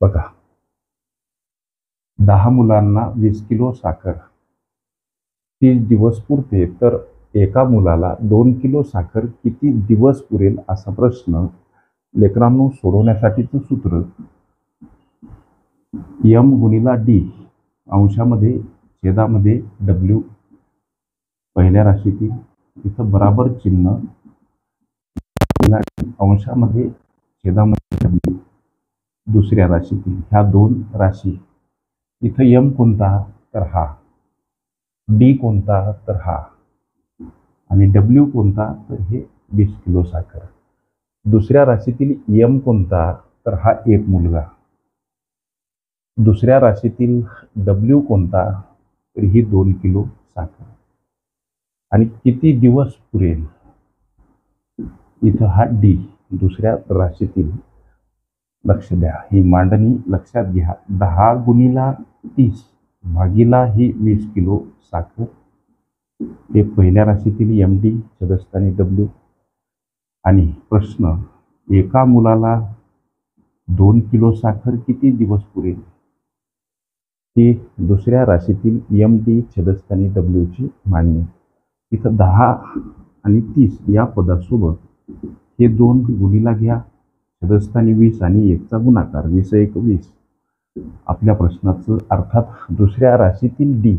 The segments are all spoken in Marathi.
बघा, 10 मुलांना 20 किलो साखर 30 दिवस पुरते, तर एका मुलाला 2 किलो साखर किती दिवस पुरेल असा प्रश्न लेकरांनो सोडवण्यासाठीचं सूत्र m गुणिला d अंशामध्ये छेदामध्ये w पहिल्या राशीतील इथं बराबर चिन्ह अंशामध्ये छेदामध्ये w दुसऱ्या राशीतील ह्या दोन राशी इथं m कोणता तर हा, d कोणता तर हा आणि w कोणता तर हे 20 किलो साखर. दुसऱ्या राशीतील m कोणता तर हा एक मुलगा, दुसऱ्या राशीतील w कोणता तर ही 2 किलो साखर आणि किती दिवस पुरेल इथं हा d दुसऱ्या राशीतील. लक्ष द्या, ही मांडणी लक्षात घ्या. 10 गुणिला 30 भागीला ही 20 किलो साखर हे पहिल्या राशीतील md छेदस्थानी w आणि प्रश्न एका मुलाला 2 किलो साखर किती दिवस पुरेल ही दुसऱ्या राशीतील md छेदस्थानी w ची मांडणी. इथं 10 आणि 30 या पदासोबत हे दोन गुणीला घ्या, छेदस्थानी 20 आणि 1 चा गुणाकार 20 1 20. आपल्या प्रश्नाचं अर्थात दुसऱ्या राशीतील d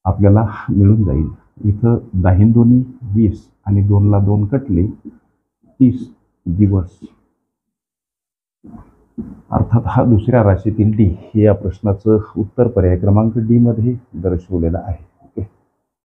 आपल्याला मिळून जाईल. इथं 10 दोन्ही 20 आणि 2 ला 2 कटले 30 दिवस. अर्थात हा दुसऱ्या राशीतील d हे या प्रश्नाचं उत्तर पर्याय क्रमांक d मध्ये दर्शवलेलं आहे.